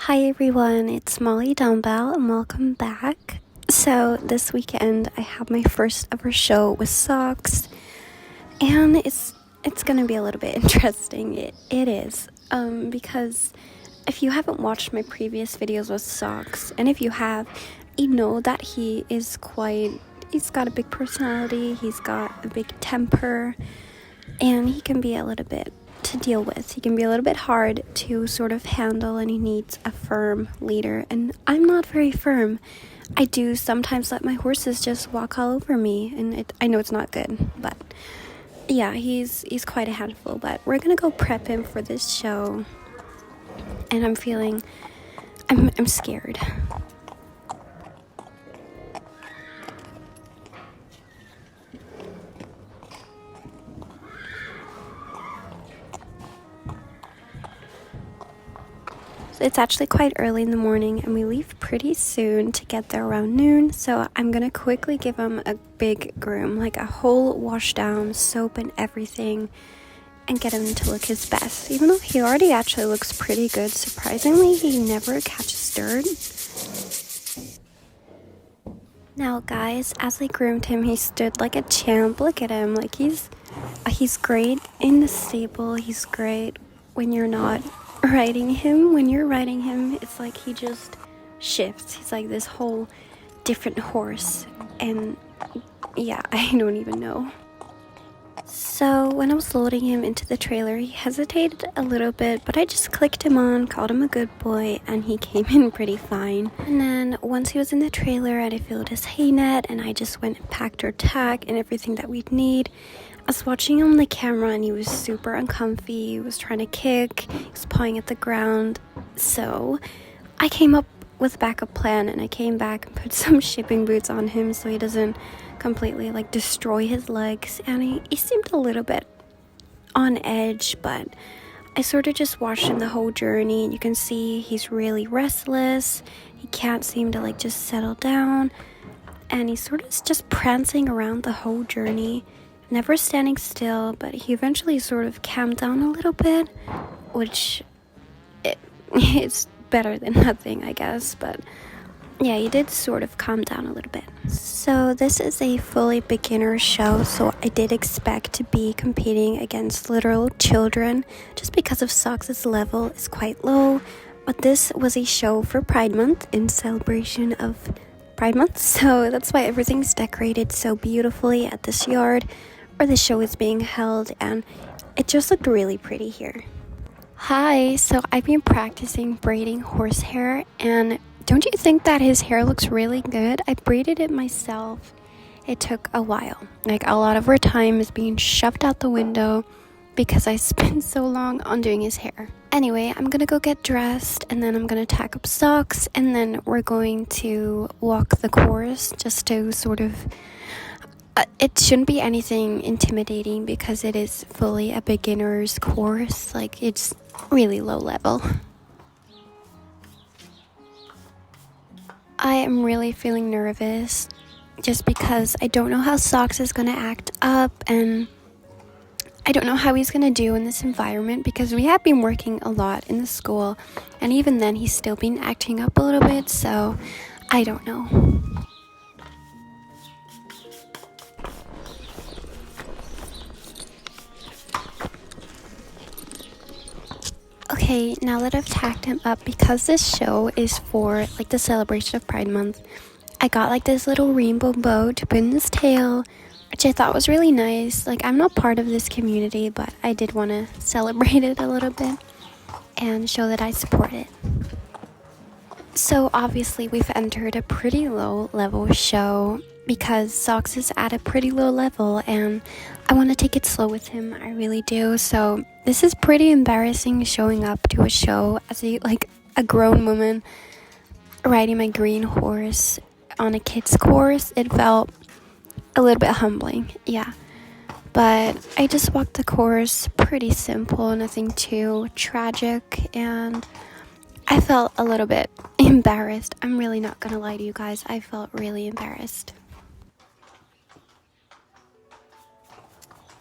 Hi everyone, it's Molly Dawnbell and welcome back. So this weekend I have my first ever show with Sox, and it's gonna be a little bit interesting. It is because if you haven't watched my previous videos with Sox, and if you have, you know that he's got a big personality, he's got a big temper, and he can be a little bit to deal with. He can be a little bit hard to sort of handle, and he needs a firm leader, and I'm not very firm. I do sometimes let my horses just walk all over me, and I know it's not good, but yeah, he's quite a handful. But we're gonna go prep him for this show, and I'm scared. It's actually quite early in the morning, and we leave pretty soon to get there around noon, so I'm gonna quickly give him a big groom, like a whole wash down, soap and everything, and get him to look his best. Even though he already actually looks pretty good, surprisingly he never catches dirt. Now guys, as I groomed him, he stood like a champ. Look at him, like he's great in the stable, he's great when you're not riding him. When you're riding him, it's like he just shifts. He's like this whole different horse, and yeah, I don't even know. So when I was loading him into the trailer, he hesitated a little bit, but I just clicked him on, called him a good boy, and he came in pretty fine. And then once he was in the trailer, I filled his hay net, and I just went and packed our tack and everything that we'd need. I was watching him on the camera, and he was super uncomfy. He was trying to kick, he was pawing at the ground. So I came up with a backup plan, and I came back and put some shipping boots on him so he doesn't completely like destroy his legs. And he seemed a little bit on edge, but I sort of just watched him the whole journey, and you can see he's really restless. He can't seem to like just settle down, and he's sort of just prancing around the whole journey, never standing still. But he eventually sort of calmed down a little bit, which it's better than nothing, I guess. But yeah, he did sort of calm down a little bit. So this is a fully beginner show, so I did expect to be competing against literal children just because of Sox's level is quite low. But this was a show for Pride Month, in celebration of Pride Month, so that's why everything's decorated so beautifully at this yard where the show is being held, and it just looked really pretty here. Hi, so I've been practicing braiding horsehair, and don't you think that his hair looks really good? I braided it myself. It took a while. Like, a lot of our time is being shoved out the window because I spent so long on doing his hair. Anyway, I'm gonna go get dressed, and then I'm gonna tack up Socks, and then we're going to walk the course just to sort of it shouldn't be anything intimidating because it is fully a beginner's course. Like, it's really low level. I am really feeling nervous just because I don't know how Sox is going to act up, and I don't know how he's going to do in this environment because we have been working a lot in the school, and even then he's still been acting up a little bit, so I don't know. Okay, now that I've tacked him up, because this show is for like the celebration of Pride Month, I got like this little rainbow bow to put in his tail, which I thought was really nice. Like, I'm not part of this community, but I did want to celebrate it a little bit and show that I support it. So obviously we've entered a pretty low level show because Sox is at a pretty low level, and I want to take it slow with him. I really do. So this is pretty embarrassing, showing up to a show as a grown woman riding my green horse on a kid's course. It felt a little bit humbling, yeah. But I just walked the course, pretty simple, nothing too tragic, and I felt a little bit embarrassed. I'm really not gonna lie to you guys. I felt really embarrassed.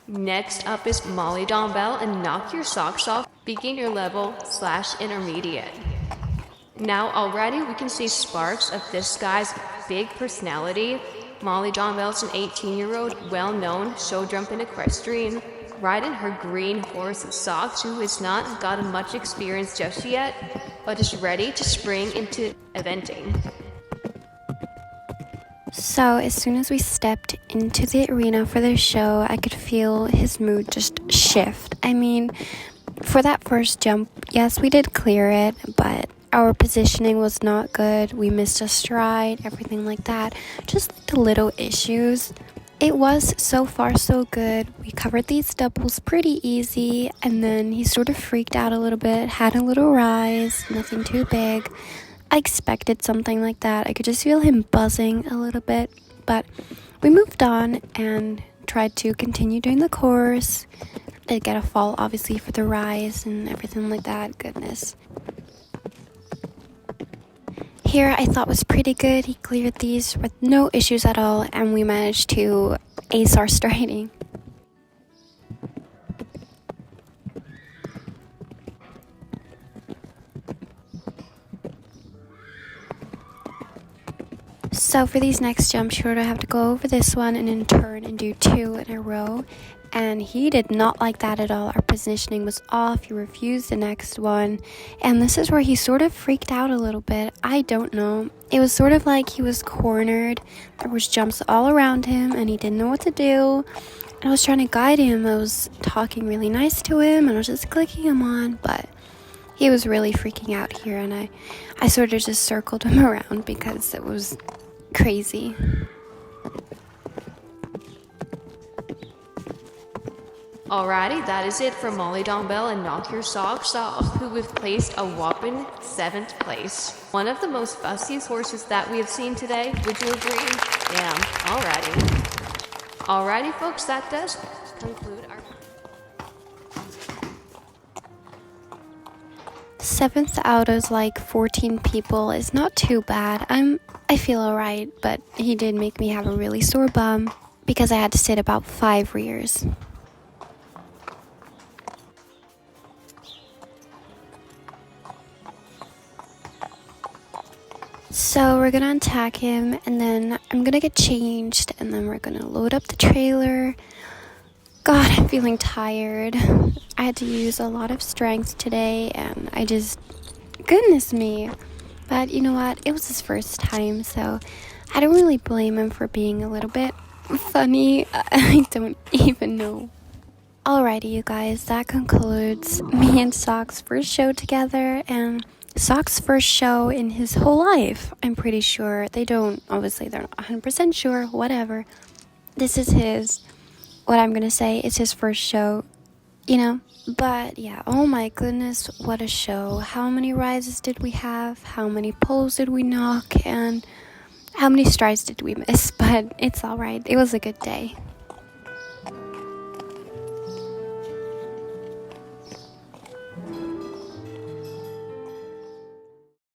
Next up is Molly Dawnbell and Knock Your Socks Off, beginner level / intermediate. Now already we can see sparks of this guy's big personality. Molly Dawnbell's an 18-year-old, well-known show-jumping equestrian, riding her green horse Sox, who has not gotten much experience just yet, but is ready to spring into eventing. So as soon as we stepped into the arena for the show, I could feel his mood just shift. I mean, for that first jump, yes, we did clear it, but our positioning was not good. We missed a stride, everything like that. Just the little issues. It was so far so good. We covered these doubles pretty easy, and then he sort of freaked out a little bit, had a little rise, nothing too big. I expected something like that. I could just feel him buzzing a little bit, but we moved on and tried to continue doing the course. Did get a fall, obviously, for the rise and everything like that. Goodness. Here, I thought was pretty good. He cleared these with no issues at all, and we managed to ace our striding. So for these next jumps, you're going to have to go over this one and then turn and do 2 in a row. And he did not like that at all. Our positioning was off. He refused the next one. And this is where he sort of freaked out a little bit. I don't know. It was sort of like he was cornered. There was jumps all around him and he didn't know what to do. And I was trying to guide him. I was talking really nice to him and I was just clicking him on. But he was really freaking out here. And I sort of just circled him around because it was crazy. Alrighty, that is it for Molly Dawnbell and Knock Your Socks Off, who have placed a whopping 7th place. One of the most fussiest horses that we have seen today, would you agree? Yeah, alrighty folks, that does conclude our... 7th out of like 14 people is not too bad. I feel alright, but he did make me have a really sore bum because I had to sit about 5 rears. So we're gonna attack him and then I'm gonna get changed and then we're gonna load up the trailer. God, I'm feeling tired. I had to use a lot of strength today and goodness me. But you know what? It was his first time, so I don't really blame him for being a little bit funny. I don't even know. Alrighty, you guys, that concludes me and Sock's first show together and Sock's first show in his whole life. I'm pretty sure. Obviously they're not 100% sure, whatever. This is what I'm gonna say, it's his first show, you know? But yeah, oh my goodness, what a show. How many rises did we have? How many poles did we knock? And how many strides did we miss? But it's alright. It was a good day.